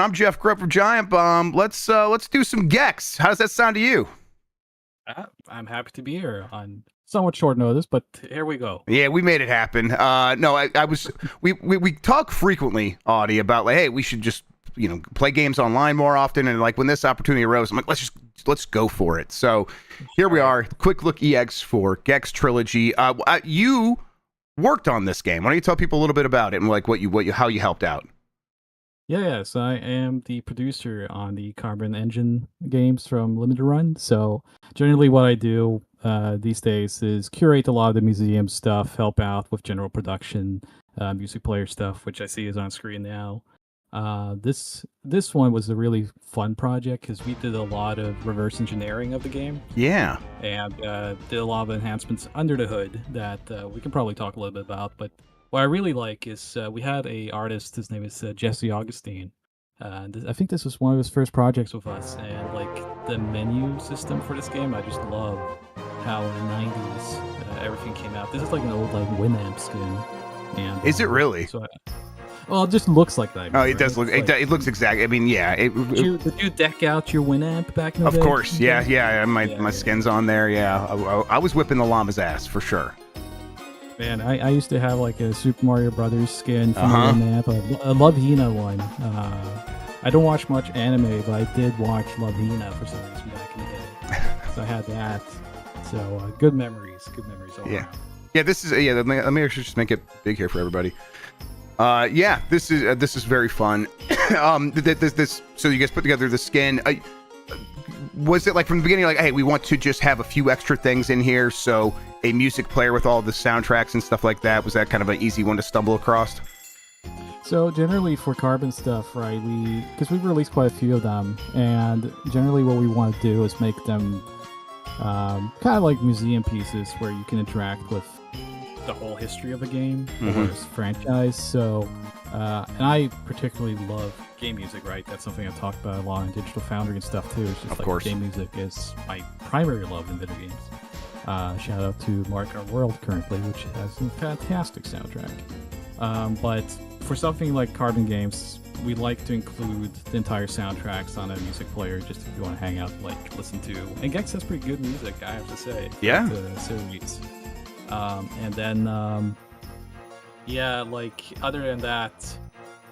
I'm Jeff Grubb from Giant Bomb. Let's do some Gex. How does that sound to you? I'm happy to be here on somewhat short notice, but here we go. Yeah, we made it happen. We talk frequently, Audie, about like, hey, we should just play games online more often. And like when this opportunity arose, I'm like, let's go for it. So here we are. Quick look EX for Gex Trilogy. You worked on this game. Why don't you tell people a little bit about it and like how you helped out? Yes, I am the producer on the Carbon Engine games from Limited Run. So generally what I do these days is curate a lot of the museum stuff, help out with general production, music player stuff, which I see is on screen now. This one was a really fun project because we did a lot of reverse engineering of the game. Yeah. And did a lot of enhancements under the hood that we can probably talk a little bit about. But what I really like is we had a artist, his name is Jesse Augustine. I think this was one of his first projects with us, and like the menu system for this game, I just love how in the 90s everything came out. This is like an old like Winamp skin. And is it really? Well, it just looks like that. Oh, it does look. It looks exact. I mean, yeah. Did you deck out your Winamp back in the day? Of course, yeah. My skin's on there. Yeah, I was whipping the llama's ass for sure. Man, I used to have like a Super Mario Brothers skin from the Winamp. I love Hina one. I don't watch much anime, but I did watch Love Hina for some reason back in the day. So I had that. So good memories all around. Yeah. This is Let me actually just make it big here for everybody. This is very fun. This so you guys put together the skin. Was it like from the beginning, like, hey, we want to just have a few extra things in here, so a music player with all the soundtracks and stuff like that? Was that kind of an easy one to stumble across? So generally for Carbon stuff, right, because we've released quite a few of them, and generally what we want to do is make them kind of like museum pieces where you can interact with the whole history of a game or its franchise. So and I particularly love game music, right? That's something I've talked about a lot in Digital Foundry and stuff too. It's just of like course. Game music is my primary love in video games. Shout out to Mark Our World currently, which has a fantastic soundtrack. But for something like Carbon games, we like to include the entire soundtracks on a music player, just if you want to hang out, like listen to. And Gex has pretty good music, I have to say. Yeah. The series. And then, like other than that,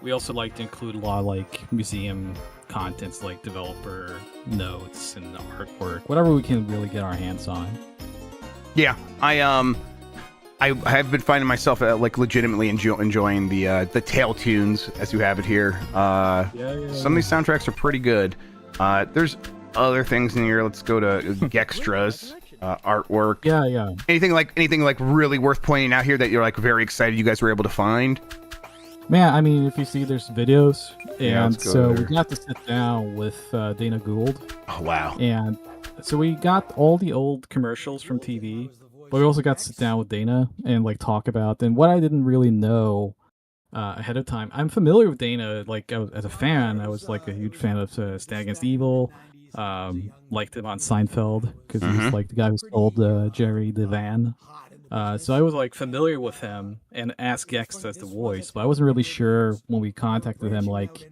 we also like to include a lot of like museum contents, like developer notes and artwork, whatever we can really get our hands on. Yeah, I have been finding myself like legitimately enjoying the tail tunes as you have it here. Some of these soundtracks are pretty good. There's other things in here. Let's go to Gextras. Artwork. Yeah. Anything like really worth pointing out here that you're like very excited you guys were able to find? Man, I mean, if you see, there's videos, and so there. we got to sit down with Dana Gould. Oh wow! And so we got all the old commercials from TV, but we also got to sit down with Dana and like talk about. And what I didn't really know ahead of time, I'm familiar with Dana. Like as a fan, I was like a huge fan of Stand Against Evil. Liked him on Seinfeld because he's like the guy who stole Jerry the van. So I was like familiar with him and asked Gex as the voice, but I wasn't really sure when we contacted him, like,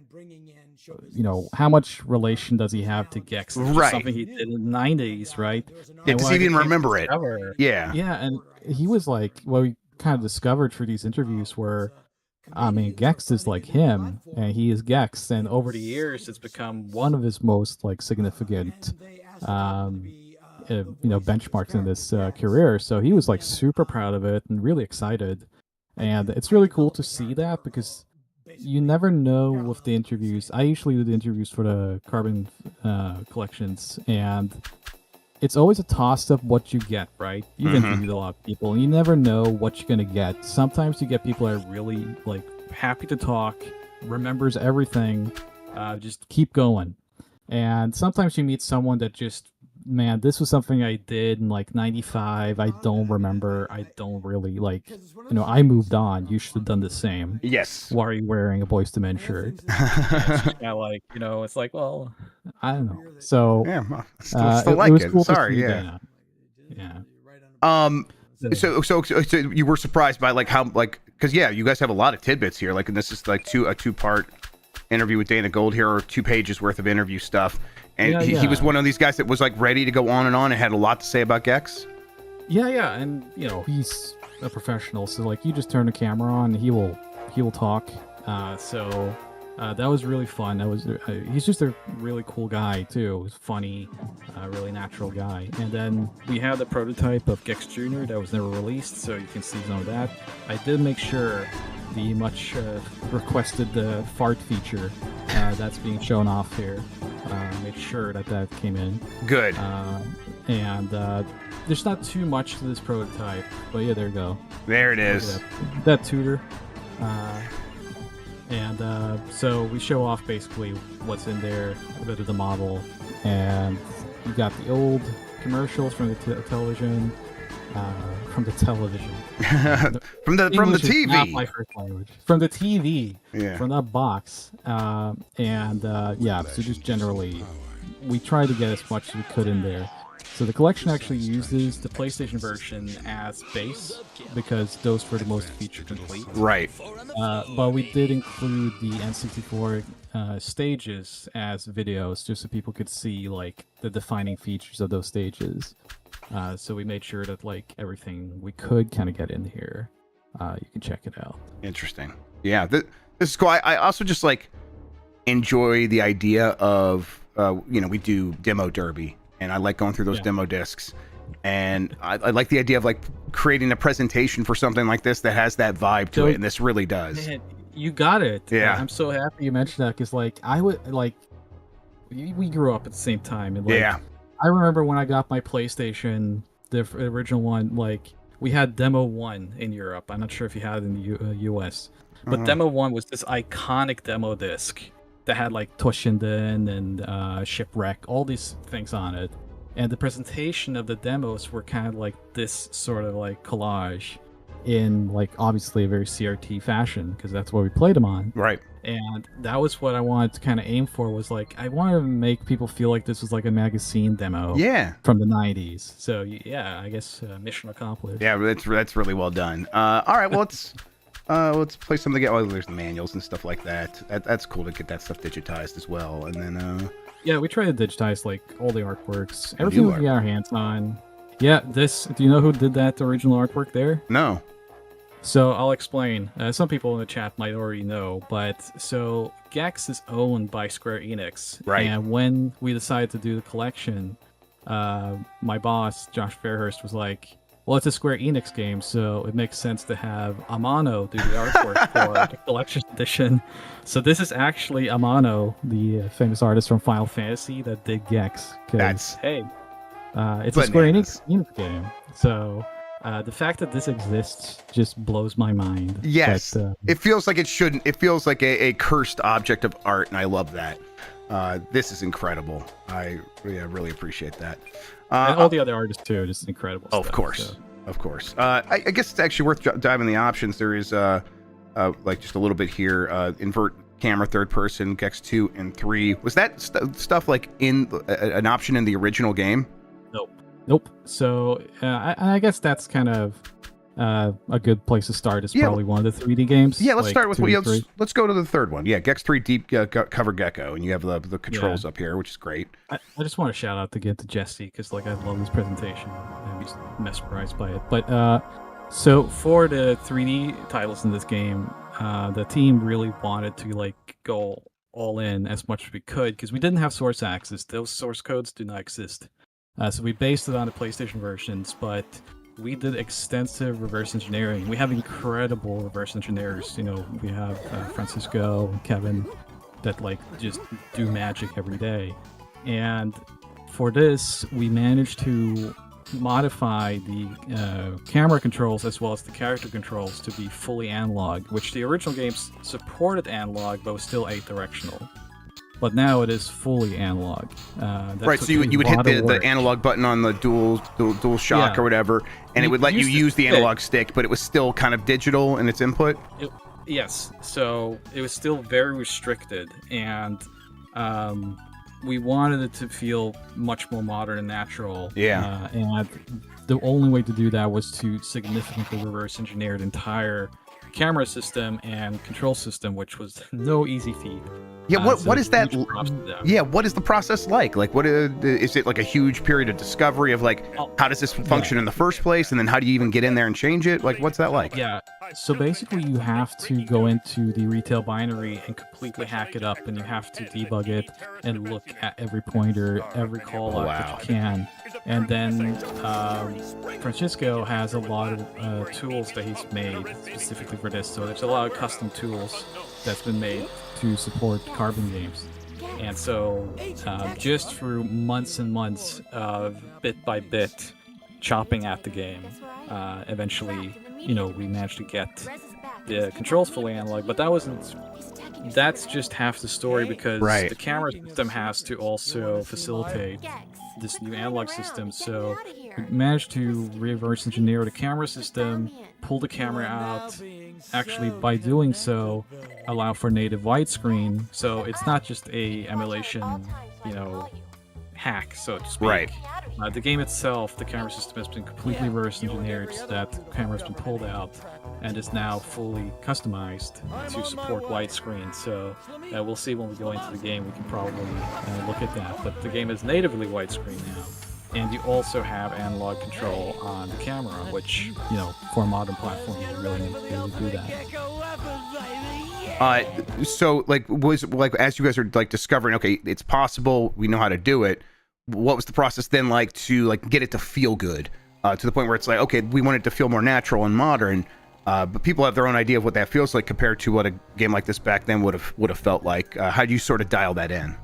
how much relation does he have to Gex? Right. Something he did in the 90s, right? Yeah, does he even remember it? Yeah. Yeah, and he was like, what we kind of discovered for these interviews were, I mean, Gex is like him, and he is Gex, and over the years, it's become one of his most like significant, benchmarks in this career. So he was like super proud of it and really excited, and it's really cool to see that because you never know with the interviews. I usually do the interviews for the Carbon collections, and it's always a toss-up what you get, right? You've interviewed a lot of people, and you never know what you're gonna get. Sometimes you get people that are really like happy to talk, remembers everything, just keep going. And sometimes you meet someone that just, man, this was something I did in like 95. I don't remember. I don't really like, I moved on. You should have done the same. Yes. Why are you wearing a Boyz II Men shirt? It's like, well, I don't know. So yeah, still like it. Cool. Sorry, yeah. Yeah. So you were surprised by like how like because you guys have a lot of tidbits here. Like, and this is like a two-part interview with Dana Gold here, or 2 pages worth of interview stuff, and Yeah, he was one of these guys that was like ready to go on and had a lot to say about Gex. Yeah, and he's a professional, so like you just turn the camera on, and he will talk. So that was really fun. He's just a really cool guy too. He's funny, really natural guy. And then we had the prototype of Gex Jr. that was never released, so you can see some of that. I did make sure the much requested fart feature that's being shown off here. Made sure that came in. Good. And there's not too much to this prototype, but yeah, there you go. There it is. That tutor. And so we show off basically what's in there, a bit of the model, and you got the old commercials from the television. From the television. from the English is TV. not my first language. From the TV. Yeah. From that box. So just generally, we try to get as much as we could in there. So the collection actually uses the PlayStation version as base because those were the most feature complete. Right. But we did include the N64 stages as videos just so people could see like the defining features of those stages. So we made sure that like everything we could kind of get in here. You can check it out. Interesting. Yeah, this is cool. I also just like enjoy the idea of we do demo derby, and I like going through those demo discs, and I like the idea of like creating a presentation for something like this that has that vibe to it, and this really does. Man, you got it. Yeah, I'm so happy you mentioned that because like I would like we grew up at the same time, and like, I remember when I got my PlayStation, the original one, like we had Demo 1 in Europe. I'm not sure if you had it in the US, but Demo 1 was this iconic demo disc that had like Toshinden and Shipwreck, all these things on it. And the presentation of the demos were kind of like this sort of like collage in like obviously a very CRT fashion because that's what we played them on. Right. And that was what I wanted to kind of aim for, was like I wanted to make people feel like this was like a magazine demo from the 90s. So yeah, I guess mission accomplished. Yeah, that's really well done. All right, well let's play some of the there's the manuals and stuff like that. That's cool to get that stuff digitized as well. And then yeah, we try to digitize like all the artworks, everything we can get our hands on. Yeah, do you know who did that original artwork there? No. So I'll explain. Some people in the chat might already know, but so Gex is owned by Square Enix. Right. And when we decided to do the collection, my boss, Josh Fairhurst, was like, well, it's a Square Enix game, so it makes sense to have Amano do the artwork for the collection edition. So this is actually Amano, the famous artist from Final Fantasy that did Gex. It's a Square Enix game. So the fact that this exists just blows my mind. Yes, it feels like it shouldn't. It feels like a cursed object of art, and I love that. This is incredible. I really appreciate that. And all the other artists too, just incredible stuff, of course. I guess it's actually worth diving in the options. There is like just a little bit here. Invert camera, third person, Gex 2 and 3. Was that stuff like in an option in the original game? Nope. So I guess that's kind of a good place to start. Is probably one of the 3D games. Yeah, let's start with let's go to the third one. Yeah, Gex 3 Deep Cover Gecko, and you have the controls up here, which is great. I just want to shout out again to Jesse because like I love this presentation. I'm just mesmerized by it. But so for the 3D titles in this game, the team really wanted to like go all in as much as we could because we didn't have source access. Those source codes do not exist. So we based it on the PlayStation versions, but we did extensive reverse engineering. We have incredible reverse engineers. We have Francisco and Kevin that like just do magic every day. And for this, we managed to modify the camera controls as well as the character controls to be fully analog, which the original games supported analog, but was still 8-directional. But now it is fully analog. Right, so you would hit the analog button on the dual shock or whatever, and it would let you use the analog stick, but it was still kind of digital in its input? Yes, so it was still very restricted, and we wanted it to feel much more modern and natural. Yeah. And the only way to do that was to significantly reverse engineer the entire camera system and control system, which was no easy feat. Yeah, what So what is that? huge props to them. Yeah, what is the process like? Like, what is it like a huge period of discovery of like Oh, how does this function in the first place, and then how do you even get in there and change it? Like, what's that like? Yeah. So basically, you have to go into the retail binary and completely hack it up, and you have to debug it and look at every pointer, every call out that you can. And then Francisco has a lot of tools that he's made specifically for this. So there's a lot of custom tools that's been made to support Carbon games. And so just through months and months of bit by bit chopping at the game, eventually, we managed to get the controls fully analog. But that's just half the story, because the camera system has to also facilitate this new analog system. So we managed to reverse engineer the camera system, pull the camera out, actually by doing so allow for native widescreen. So it's not just a emulation, hack, so to speak. Right. The game itself, the camera system has been completely reverse engineered, so that the camera has been pulled out and is now fully customized to support widescreen. So we'll see when we go into the game. We can probably look at that. But the game is natively widescreen now, and you also have analog control on the camera, which for a modern platform you really need to be able to do that. So like as you guys are like discovering, okay, it's possible, we know how to do it. What was the process then like to like get it to feel good, to the point where it's like, okay, we want it to feel more natural and modern, but people have their own idea of what that feels like compared to what a game like this back then would have felt like. How do you sort of dial that in?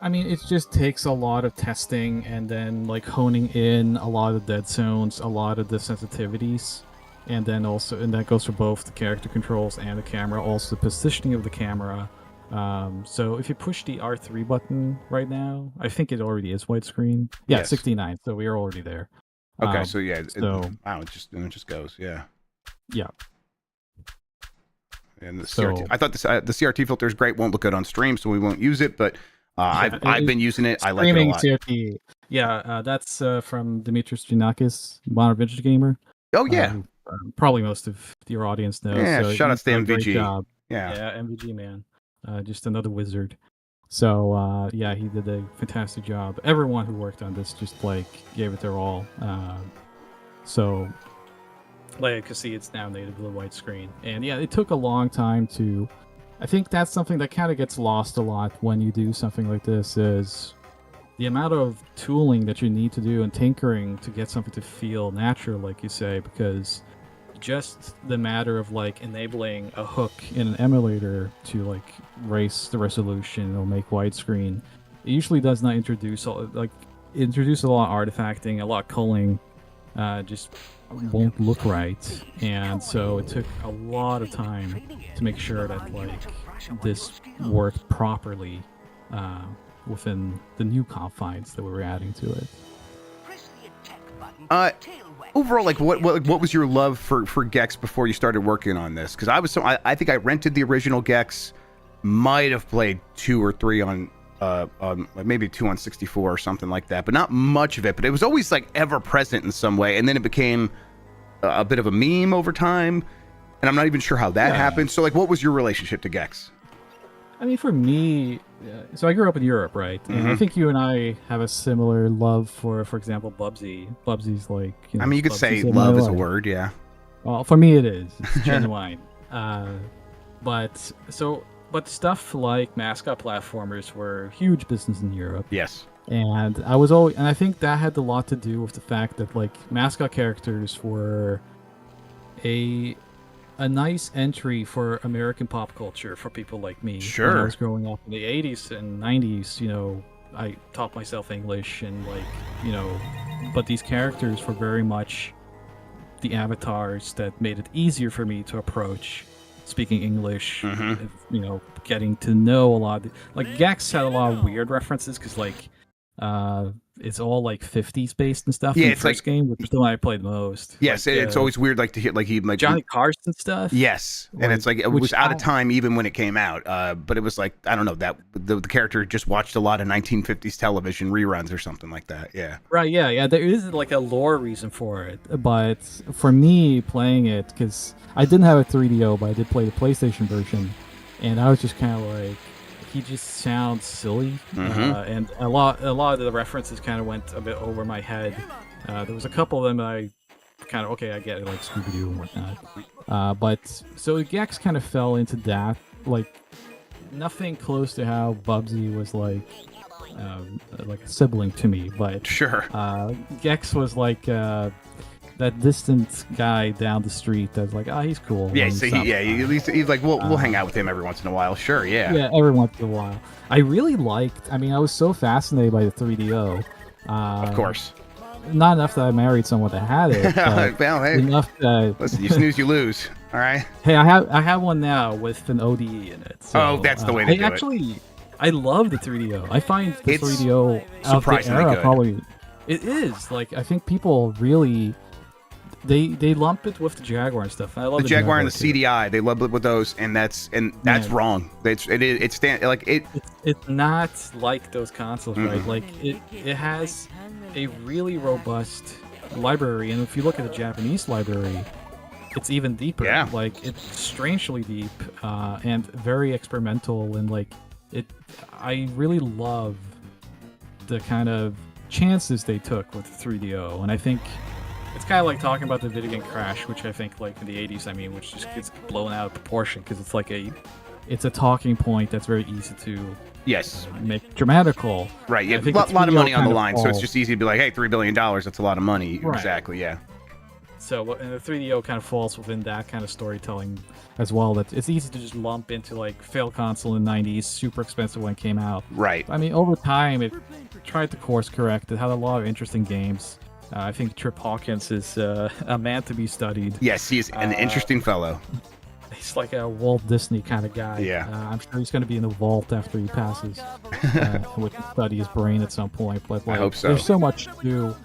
I mean, it just takes a lot of testing and then like honing in a lot of dead zones, a lot of the sensitivities, and then and that goes for both the character controls and the camera, also the positioning of the camera. So if you push the R3 button right now, I think it already is widescreen. Yeah, Yes. 69. So we are already there. Okay, so yeah, wow, it just goes, yeah. Yeah. And the CRT, I thought the CRT filter is great. Won't look good on stream, so we won't use it. But I've been using it. I like it a lot. CRT. Yeah, that's from Dimitris Giannakis, Modern Vintage Gamer. Oh yeah, probably most of your audience knows. Yeah, so shout out to did a great MVG. job. Yeah, MVG man, just another wizard. So yeah, he did a fantastic job. Everyone who worked on this just like gave it their all. So like you can see, it's now natively widescreen, and yeah, it took a long time to. I think that's something that kind of gets lost a lot when you do something like this, is the amount of tooling that you need to do and tinkering to get something to feel natural, like you say, because just the matter of like enabling a hook in an emulator to like raise the resolution or make widescreen, it usually does not introduce a lot of artifacting, a lot of culling, just won't look right. And so it took a lot of time to make sure that like this worked properly within the new confines that we were adding to it. Overall, like what was your love for Gex before you started working on this? Because I think I rented the original Gex, might have played 2 or 3 on maybe 2 on 64 or something like that, but not much of it. But it was always like ever present in some way, and then it became a bit of a meme over time, and I'm not even sure how that happened. So like, what was your relationship to Gex? I mean, for me, so I grew up in Europe, right? And I think you and I have a similar love for example, Bubsy. Bubsy's like, I mean, you could say Bubsy's love is a word, yeah. Well, for me it is. It's genuine. But stuff like mascot platformers were huge business in Europe. Yes. And I think that had a lot to do with the fact that like mascot characters were a nice entry for American pop culture for people like me. Sure. When I was growing up in the 80s and 90s, I taught myself English and but these characters were very much the avatars that made it easier for me to approach speaking English, getting to know a lot. Like Gex had a lot of weird references because like it's all like 50s based and stuff. Yeah, in the it's first game, which is the one I played most. Yes, like, it's always weird, like to hear like Johnny Carson stuff. Yes, and it's like it was out of time even when it came out. But it was like, I don't know, that the character just watched a lot of 1950s television reruns or something like that. Yeah. Right. Yeah. There is like a lore reason for it, but for me playing it, because I didn't have a 3DO, but I did play the PlayStation version. and I was just kind of like, he just sounds silly, and a lot of the references kind of went a bit over my head. There was a couple of them that I kind of, okay, I get it, like Scooby-Doo and whatnot. But so Gex kind of fell into that, like nothing close to how Bubsy was like a sibling to me, but Sure. Gex was like that distant guy down the street that's like, he's cool. Yeah, and so stuff. at least he's like, we'll hang out with him every once in a while. Sure, yeah. Yeah, every once in a while. I really liked. I mean, I was so fascinated by the 3DO. Of course. Not enough that I married someone that had it. But well, hey, enough that listen, you snooze, you lose. All right. hey, I have one now with an ODE in it. So, Oh, that's the way to do it. I love the 3DO. I find the It's 3DO out the surprisingly era good. probably. It is like I think people really. They lump it with the Jaguar and stuff. And I love The Jaguar and the too. CDI, they love it with those, and that's wrong. It's not like those consoles, right? Like it has a really robust library, and if you look at the Japanese library, it's even deeper. Yeah. Like it's strangely deep and very experimental, and like it. I really love the kind of chances they took with the 3DO, and I think. It's kind of like talking about the video game Crash, which I think, like in the '80s, I mean, which just gets blown out of proportion because it's like it's a talking point that's very easy to make dramatical. Right. Yeah, a lot of money on the line, so it's falls. just easy to be like, hey, $3 billion, that's a lot of money. Right. Exactly. Yeah. So, and the 3DO kind of falls within that kind of storytelling as well. That it's easy to just lump into like failed console in the '90s, super expensive when it came out. Right. I mean, over time, it tried to course correct. It had a lot of interesting games. I think Trip Hawkins is a man to be studied. Yes, he is an interesting fellow. He's like a Walt Disney kind of guy. Yeah. I'm sure he's going to be in the vault after he passes. We can study his brain at some point. But like, I hope so. There's so much to do.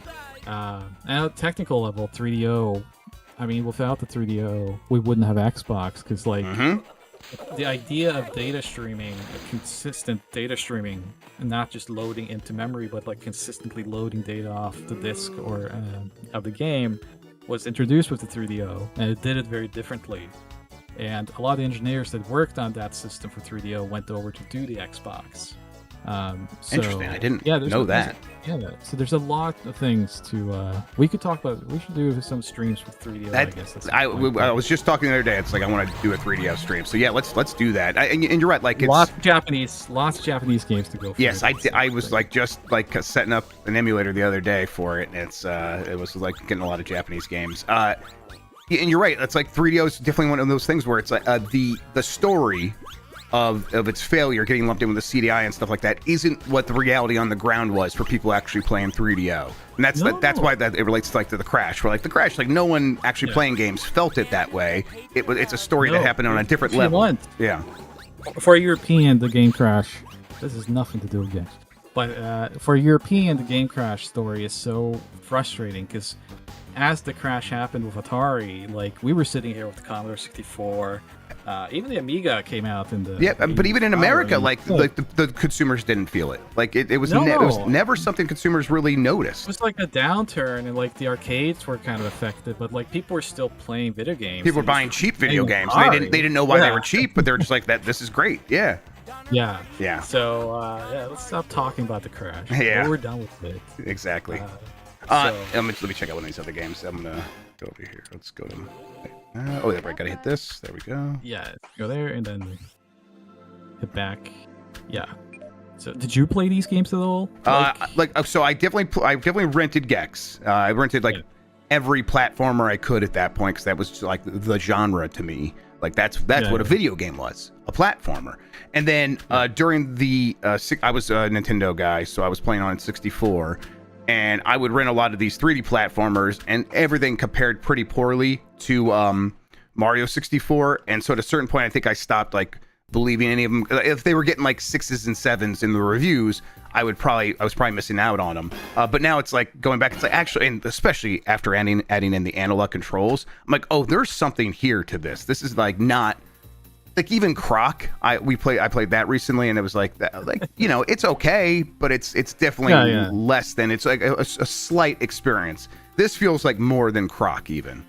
And at a technical level, 3DO. I mean, without the 3DO, we wouldn't have Xbox because like the idea of data streaming, consistent data streaming, and not just loading into memory, but like consistently loading data off the disk or of the game, was introduced with the 3DO, and it did it very differently. And a lot of the engineers that worked on that system for 3DO went over to do the Xbox. So, Interesting. I didn't there's know that. So there's a lot of things to we could talk about. We should do some streams with 3DO. I guess. I was just talking the other day. It's like I want to do a 3DO stream. So yeah, let's do that. And you're right. Like it's lots of Japanese games to go for. Yes, I was like just like setting up an emulator the other day for it, and it was like getting a lot of Japanese games. And you're right. It's like 3DO is definitely one of those things where it's like the story of its failure getting lumped in with the CDI and stuff like that isn't what the reality on the ground was for people actually playing 3DO. And that's why that it relates to like to the Crash. Where like the Crash, like no one actually playing games felt it that way. It's a story that happened on a different level. Yeah. For a European, the game Crash. This has nothing to do with games. But for a European, the game Crash story is so frustrating because as the crash happened with Atari, like we were sitting here with the Commodore 64. Even the Amiga came out in the but even in America, like the consumers didn't feel it. Like it was never something consumers really noticed. It was like a downturn, and like the arcades were kind of affected, but like people were still playing video games. People were buying cheap video games. They didn't know why they were cheap, but they're just like that. This is great. Yeah. Yeah. So let's stop talking about the Crash. Yeah. We're done with it. Exactly. Let me check out one of these other games. I'm gonna go over here. Let's go to. I gotta hit this. There we go. Yeah, go there and then hit back. Yeah. So, did you play these games at all? So I definitely rented Gex. I rented every platformer I could at that point because that was like the genre to me. Like that's what a video game was, a platformer. And then during the I was a Nintendo guy, so I was playing on 64. And I would rent a lot of these 3D platformers, and everything compared pretty poorly to Mario 64. And so at a certain point, I think I stopped like believing any of them. If they were getting like 6s and 7s in the reviews, I was probably missing out on them. But now it's like going back. It's like actually, and especially after adding in the analog controls, I'm like, oh, there's something here to this. This is like not. Like even Croc, I played that recently, and it was like it's okay, but it's definitely less than it's like a slight experience. This feels like more than Croc even.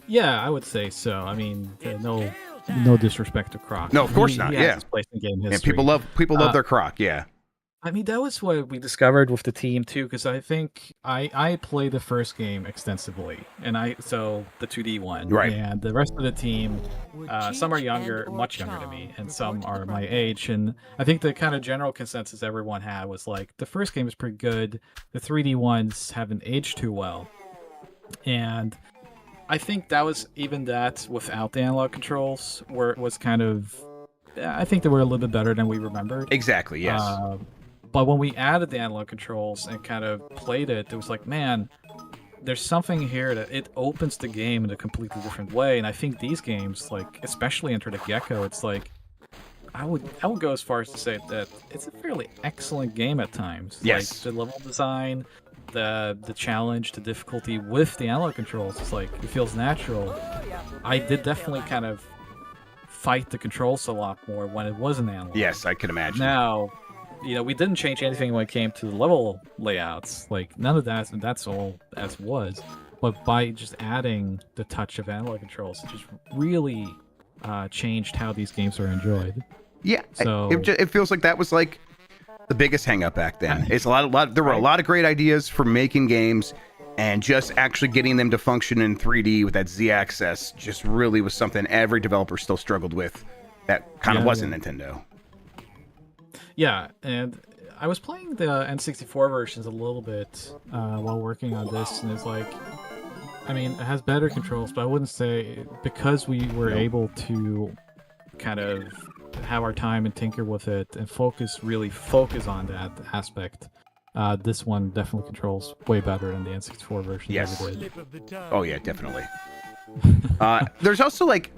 Yeah, I would say so. I mean, no no disrespect to Croc. No, of course not. He has Yeah, his place in game and history. people love their Croc. Yeah, I mean, that was what we discovered with the team too, because I think I played the first game extensively, and so the 2D one, Right. and the rest of the team, some are younger, much younger than me, and some are my age, and I think the kind of general consensus everyone had was like the first game is pretty good, the 3D ones haven't aged too well, and I think that was even that without the analog controls, where it was kind of, I think they were a little bit better than we remembered. exactly. Yes. But when we added the analog controls and kind of played it, it was like, man, there's something here that it opens the game in a completely different way. And I think these games, like especially Enter the Gecko, it's like I would go as far as to say that it's a fairly excellent game at times. Yes. Like the level design, the challenge, the difficulty with the analog controls, it's like it feels natural. I did definitely kind of fight the controls a lot more when it was an analog. Yes, I can imagine. Now, we didn't change anything when it came to the level layouts. Like, none of that, and that's all as was. But by just adding the touch of analog controls, it just really changed how these games are enjoyed. Yeah, So it feels like that was like the biggest hang up back then. It's there were a lot of great ideas for making games, and just actually getting them to function in 3D with that Z-axis just really was something every developer still struggled with. That kind of wasn't Nintendo. yeah, and I was playing the N64 versions a little bit while working on this, and it's like, I mean, it has better controls, but I wouldn't say, because we were able to kind of have our time and tinker with it and really focus on that aspect. This one definitely controls way better than the N64 version ever did. Oh yeah, definitely. There's also like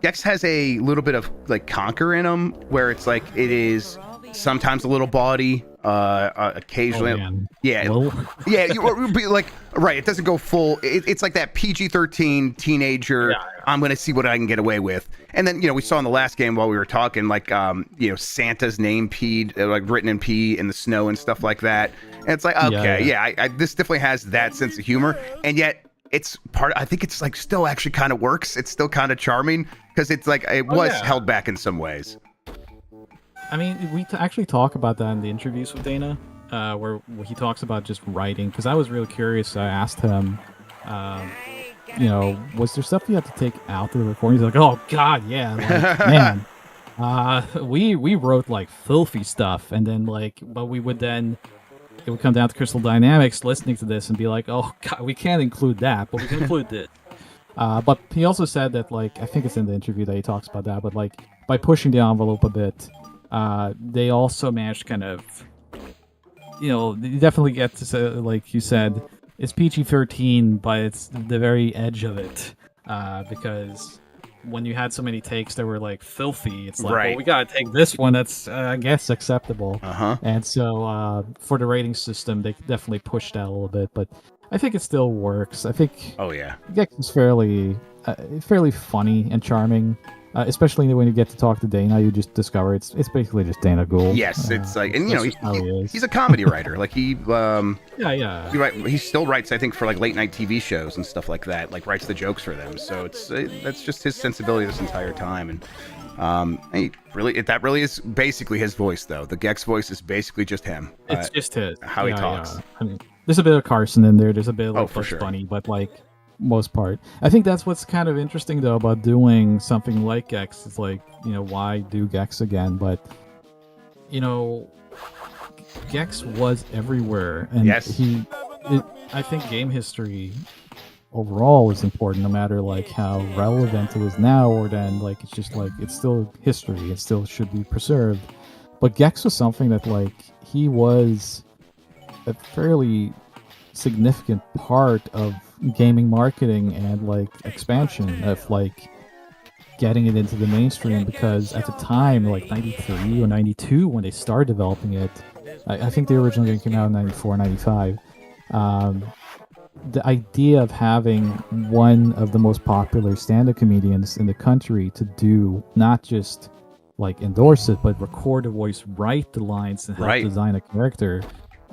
Gex has a little bit of like conquer in them, where it's like it is sometimes a little bawdy, occasionally. Oh, man. Yeah, Well. yeah. You be like, right? It doesn't go full. It's like that PG-13 teenager. Yeah. I'm gonna see what I can get away with. And then we saw in the last game while we were talking, like Santa's name peed, like written in P in the snow and stuff like that. And it's like, okay, I this definitely has that sense of humor, and yet it's I think it's like still actually kind of works. It's still kind of charming because it's like it was held back in some ways. I mean, we actually talk about that in the interviews with Dana, where he talks about just writing. Because I was really curious. I asked him, was there stuff you had to take out of the recording? He's like, oh God, yeah, like, man. We wrote like filthy stuff, and then but it would come down to Crystal Dynamics listening to this and be like, oh God, we can't include that, but we can include this. But he also said that, I think it's in the interview that he talks about that, but by pushing the envelope a bit, they also managed to kind of, you definitely get to say, like you said, it's PG-13, but it's the very edge of it, because when you had so many takes that were filthy, it's like, well, we gotta take this one that's I guess acceptable. And so for the rating system, they definitely pushed that a little bit, but I think it still works. I think Gex is fairly funny and charming. Especially when you get to talk to Dana, you just discover it's basically just Dana Gould. Yes, it's like, and he's a comedy writer. Like he still writes, I think, for late night TV shows and stuff like that. Like writes the jokes for them. So that's just his sensibility this entire time. And that really is basically his voice, though. The Gex voice is basically just him. It's just his how he talks. Yeah. I mean, there's a bit of Carson in there. There's a bit of funny, but most part. I think that's what's kind of interesting though about doing something like Gex. It's why do Gex again? But Gex was everywhere, and I think game history overall is important, no matter how relevant it is now, or then it's just it's still history. It still should be preserved. But Gex was something that he was a fairly significant part of gaming marketing and expansion of getting it into the mainstream, because at the time 93 or 92 when they started developing it, I think the original game came out in 94 95, the idea of having one of the most popular stand-up comedians in the country to do not just endorse it but record a voice, write the lines, and help design a character,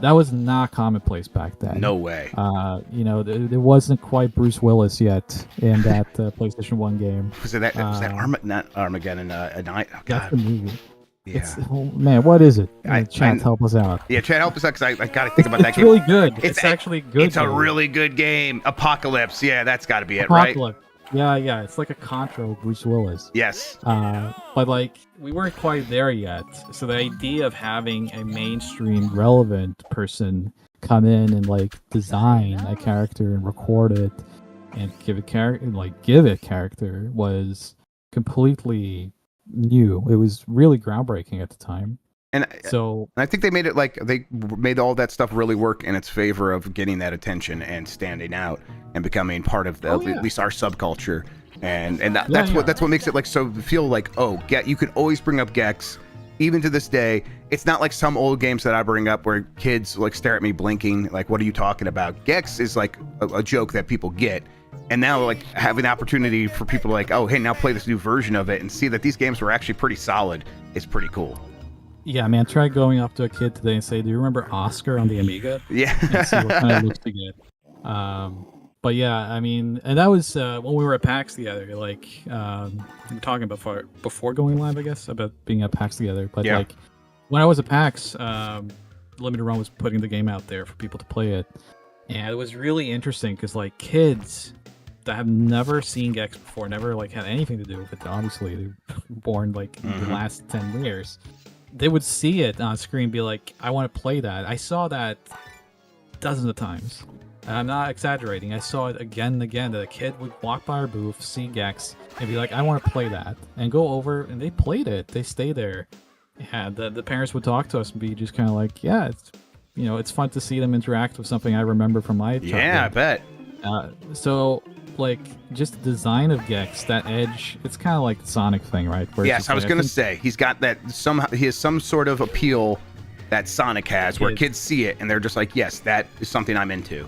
that was not commonplace back then. No way. You know, there wasn't quite Bruce Willis yet in that PlayStation 1 game. Was that not Armageddon? Oh, That's God. the movie. Yeah. Oh, man, what is it? I- Chat, help us out. Yeah, Chad, help us out because I got to think about that It's game. really good. It's actually good. It's a game. really good game. Apocalypse. Yeah, that's got to be it, right? Apocalypse. Yeah. It's like a Contra of Bruce Willis. Yes. But like we weren't quite there yet. So the idea of having a mainstream relevant person come in and like design a character and record it and give it character was completely new. It was really groundbreaking at the time. And So I think they made it like they made all that stuff really work in its favor of getting that attention and standing out and becoming part of the, at least our subculture. And that's what makes it like so feel like, oh, you can always bring up Gex. Even to this day, it's not like some old games that I bring up where kids like stare at me blinking, like, what are you talking about? Gex is like a joke that people get. And now like having the opportunity for people to like, oh, hey, now play this new version of it and see that these games were actually pretty solid is pretty cool. yeah, man, try going up to a kid today and say, do you remember Oscar on the Amiga? Yeah. And see what kind of looks to get. But yeah, I mean, and that was when we were at PAX together. Like, we were talking before going live, I guess, about being at PAX together. But like, when I was at PAX, Limited Run was putting the game out there for people to play it, and it was really interesting because like kids that have never seen Gex before, never like had anything to do with it. Obviously, they were born like in the last 10 years. They would see it on screen and be like, I want to play that. I saw that dozens of times. And I'm not exaggerating. I saw it again and again that a kid would walk by our booth, see Gex, and be like, I want to play that. And go over, and they played it. They stay there. And the parents would talk to us and be just kind of like, yeah, it's, you know, it's fun to see them interact with something I remember from my childhood. Yeah, I bet. So, like, just the design of Gex, that edge, it's kind of like the Sonic thing, right? Where Yes, I was going to say, he's got that somehow, he has some sort of appeal that Sonic has where kids see it and they're just like, yes, that is something I'm into.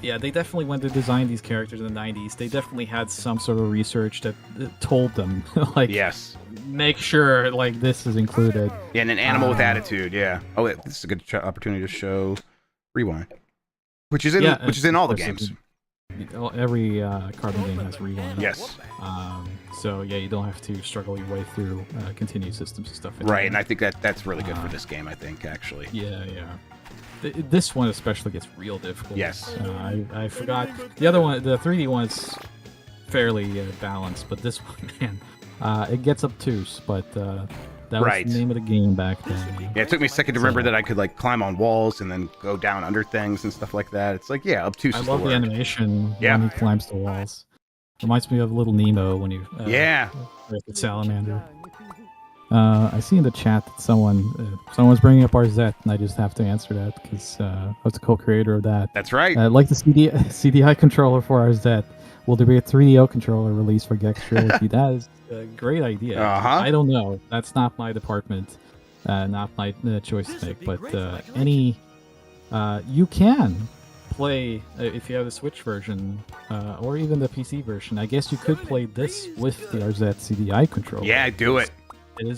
Yeah, they definitely, when they designed these characters in the 90s, they definitely had some sort of research that told them, like, yes, make sure, like, this is included. Yeah, and an animal with attitude, yeah. Oh, wait, this is a good opportunity to show Rewind, which is in all the games. Every carbon game has Rewind. Yes. So, yeah, you don't have to struggle your way through continued systems and stuff. Right, and I think that's really good for this game, I think, actually. Yeah. This one especially gets real difficult. Yes. I forgot. The other one, the 3D one is fairly balanced, but this one, man, it gets obtuse, but that was the name of the game back then. Yeah, it took me a second to remember that I could, like, climb on walls and then go down under things and stuff like that. It's like, yeah, obtuse is the word. I love the animation when he climbs the walls. Reminds me of Little Nemo when you... with the salamander. I see in the chat that someone's bringing up Arzette, and I just have to answer that because I was the co-creator of that. That's right. Like the CDI controller for Arzette, will there be a 3DO controller released for Gex Trilogy? That is a great idea. I don't know. That's not my department, not my choice to make. But you can play if you have the Switch version or even the PC version. I guess you could play this with the Arzette CDI controller. Yeah, do it. It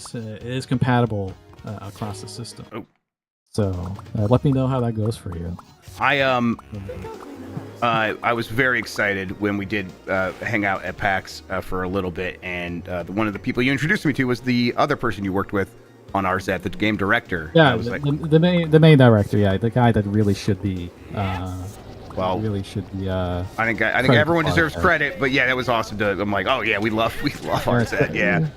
is compatible across the system. Oh. So let me know how that goes for you. I was very excited when we did hang out at PAX for a little bit, and one of the people you introduced me to was the other person you worked with on Arzette, the game director. Yeah, the main director. Yeah, the guy that really should be. I think everyone deserves credit, but yeah, that was awesome. I'm like, oh yeah, we love Arzette. Yeah.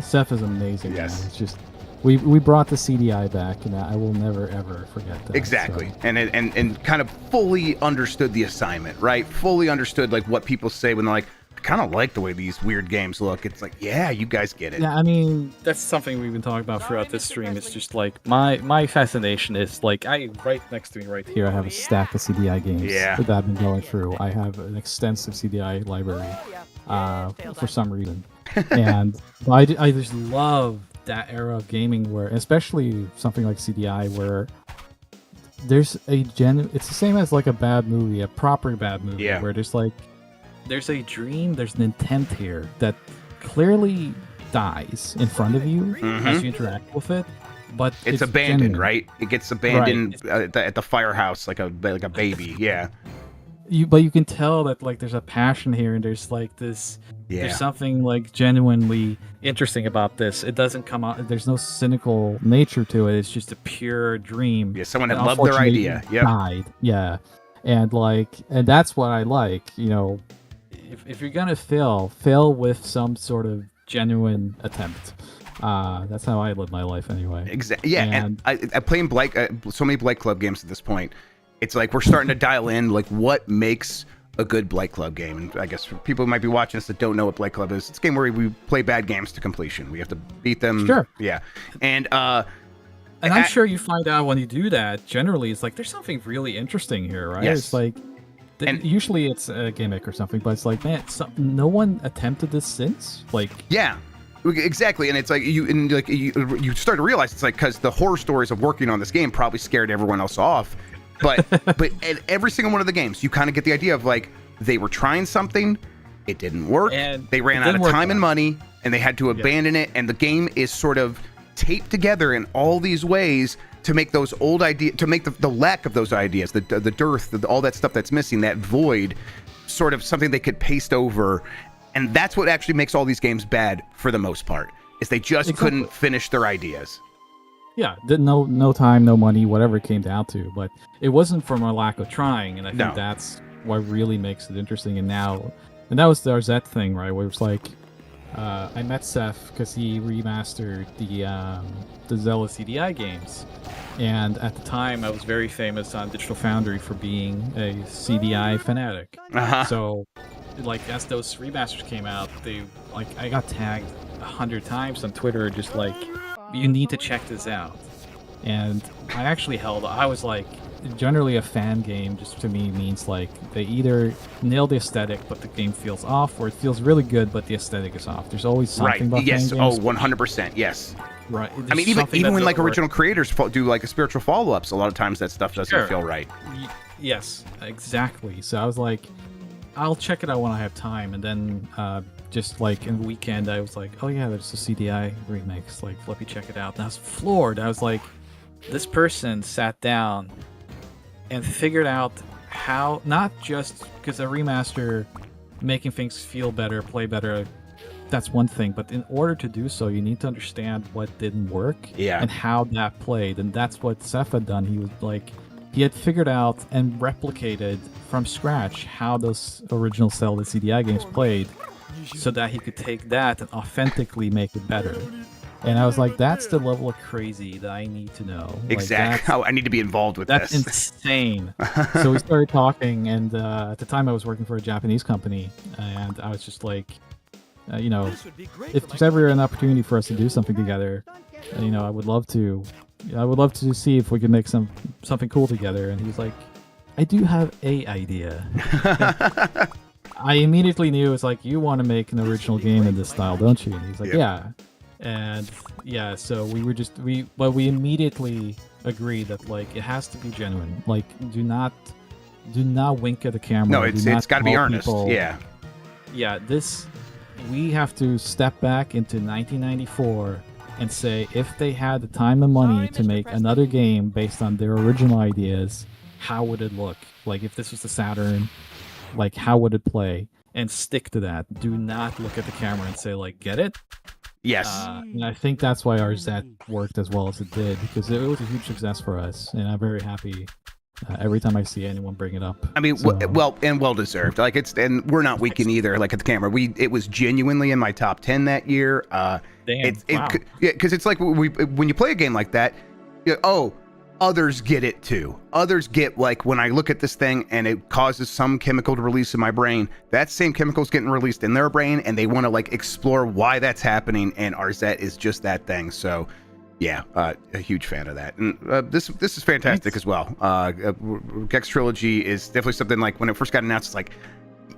Seth is amazing. Yes. Man. It's just we brought the CDI back, and I will never ever forget that. Exactly. So. And kind of fully understood the assignment, right? Fully understood like what people say when they're like, I kind of like the way these weird games look. It's like, yeah, you guys get it. Yeah, I mean, that's something we've been talking about throughout this stream. It's just like my fascination is like right next to me right here, I have a stack of CDI games that I've been going through. I have an extensive CDI library for some reason. And I just love that era of gaming where, especially something like CDI, where there's it's the same as like a bad movie, a proper bad movie, where there's a dream, there's an intent here that clearly dies in front of you as you interact with it, but It's abandoned, genuine. right? It gets abandoned at the firehouse like a baby. Yeah. But you can tell that like there's a passion here, and there's like this. Yeah. There's something like genuinely interesting about this. It doesn't come out. There's no cynical nature to it. It's just a pure dream. Yeah. Someone had And loved their unfortunately, idea. it Yep. died. Yeah, and that's what I like. You know, if you're gonna fail with some sort of genuine attempt. That's how I live my life anyway. Exactly. Yeah, and I playing so many Blight Club games at this point. It's like we're starting to dial in like what makes a good Blight Club game. And I guess for people who might be watching us that don't know what Blight Club is, it's a game where we play bad games to completion. We have to beat them. Sure. Yeah, and I'm sure you find out when you do that. Generally, it's like there's something really interesting here, right? Yes. It's like usually it's a gimmick or something, but it's like, man, no one attempted this since. Like, yeah. Exactly, and it's like you start to realize it's like because the horror stories of working on this game probably scared everyone else off, but at every single one of the games you kind of get the idea of like they were trying something, it didn't work, and they ran out of time and money, and they had to abandon it, and the game is sort of taped together in all these ways to make those old ideas, to make the lack of those ideas, the dearth, all that stuff that's missing, that void, sort of something they could paste over. And that's what actually makes all these games bad for the most part, is they just couldn't finish their ideas. Yeah, no time, no money, whatever it came down to. But it wasn't from a lack of trying, and I think that's what really makes it interesting. And that was the Arzette thing, right? Where it was like, I met Seth because he remastered the Zelda CDI games, and at the time I was very famous on Digital Foundry for being a CDI fanatic. So, like, as those remasters came out, I got tagged 100 times on Twitter, just like, you need to check this out. And I was like, generally a fan game just to me means like they either nail the aesthetic but the game feels off, or it feels really good but the aesthetic is off. There's always something about yes. fan games. 100%. Yes. Right. I mean, even when like original creators do like a spiritual follow-ups, a lot of times that stuff doesn't feel right. Yes, exactly. So I was like, I'll check it out when I have time, and then just like in the weekend I was like, oh yeah, there's a CDI remix, like let me check it out. And I was floored. I was like, this person sat down and figured out how, not just because a remaster making things feel better, play better, that's one thing, but in order to do so you need to understand what didn't work and how that played. And that's what Seth had done. He had figured out and replicated from scratch how those original Zelda CDI games played, so that he could take that and authentically make it better. And I was like, that's the level of crazy that I need to know. Exactly. I need to be involved with that's this. That's insane. So we started talking, and at the time I was working for a Japanese company, and I was just like, if there's ever an opportunity for us to do something together, I would love to see if we could make something cool together. And he was like, I do have a idea. I immediately knew, it's like, you want to make an original game in this style, don't you? And he's like, yeah. And yeah, so we immediately agreed that like it has to be genuine. Like, do not wink at the camera. No, it's got to be earnest. Yeah, we have to step back into 1994 and say, if they had the time and money to make another game based on their original ideas, how would it look? Like, if this was the Saturn, like, how would it play? And stick to that. Do not look at the camera and say, like, get it? Yes. And I think that's why Arzette worked as well as it did, because it was a huge success for us, and I'm very happy every time I see anyone bring it up. I mean, well deserved. Like, and we're not weakened either. Like at the camera, it was genuinely in my top 10 that year. Damn. Wow. Because it's like when you play a game like that, others get it too. Others get, like, when I look at this thing and it causes some chemical to release in my brain, that same chemical is getting released in their brain, and they want to like explore why that's happening. And Arzette is just that thing. So. Yeah, a huge fan of that, and this is fantastic as well. Gex Trilogy is definitely something, like, when it first got announced, it's like,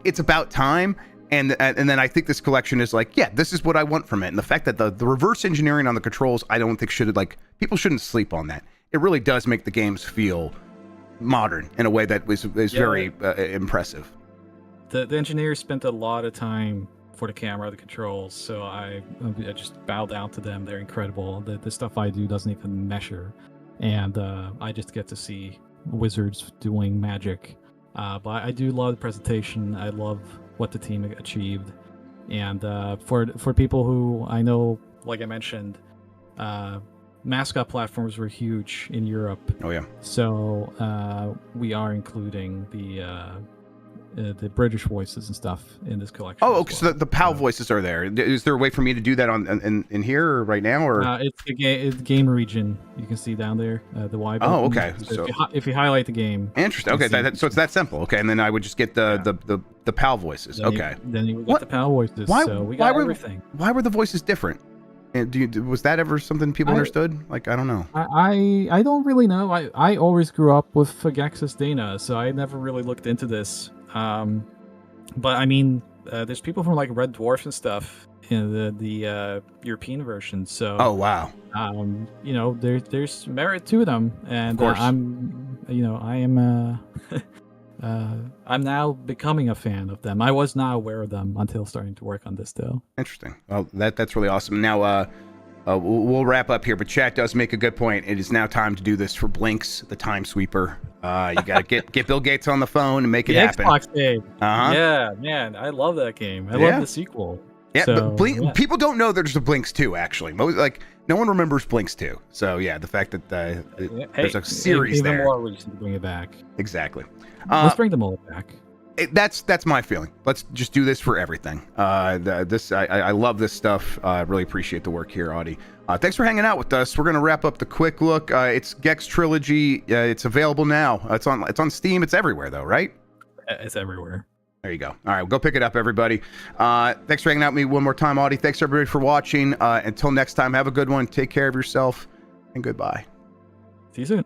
it's about time, and then I think this collection is like, yeah, this is what I want from it. And the fact that the reverse engineering on the controls, I don't think people shouldn't sleep on that. It really does make the games feel modern in a way that is very impressive. The engineers spent a lot of time for the camera, the controls. So I just bow down to them. They're incredible. The stuff I do doesn't even measure, and I just get to see wizards doing magic. But I do love the presentation. I love what the team achieved, and for people who I know, like I mentioned, mascot platforms were huge in Europe. Oh yeah. So we are including the British voices and stuff in this collection. Oh, okay. So the PAL voices are there. Is there a way for me to do that in here or right now, or? It's the game region. You can see down there the Y button. Oh, okay. So if you highlight the game. Interesting. Okay, so it's that simple. Okay, and then I would just get the PAL voices. Then okay. Then you would get the PAL voices. Why? So we got everything. Why were the voices different? And was that ever something people understood? Like, I don't know. I don't really know. I always grew up with Gexus Dana, so I never really looked into this. But I mean, there's people from like Red Dwarf and stuff in the European version. So oh wow. You know, there's merit to them, and I'm now becoming a fan of them. I was not aware of them until starting to work on this, though. Interesting. Well, that's really awesome. Now, we'll wrap up here, but chat does make a good point. It is now time to do this for Blinks, the Time Sweeper. You got to get Bill Gates on the phone and make it happen. Xbox game. Uh-huh. Yeah, man, I love that game. I love the sequel. Yeah, so, but people don't know there's a Blinks 2, actually. Like, no one remembers Blinks 2. So, yeah, the fact that there's a series even there. More, we just need to bring it back. Exactly. Let's bring them all back. That's my feeling. Let's just do this for everything. I love this stuff. I really appreciate the work here, Audie. Thanks for hanging out with us. We're gonna wrap up the quick look. It's Gex Trilogy. It's available now. It's on Steam. It's everywhere though, right? It's everywhere. There you go. All right, well, go pick it up, everybody. Thanks for hanging out with me one more time, Audie. Thanks everybody for watching. Until next time, have a good one. Take care of yourself, and goodbye. See you soon.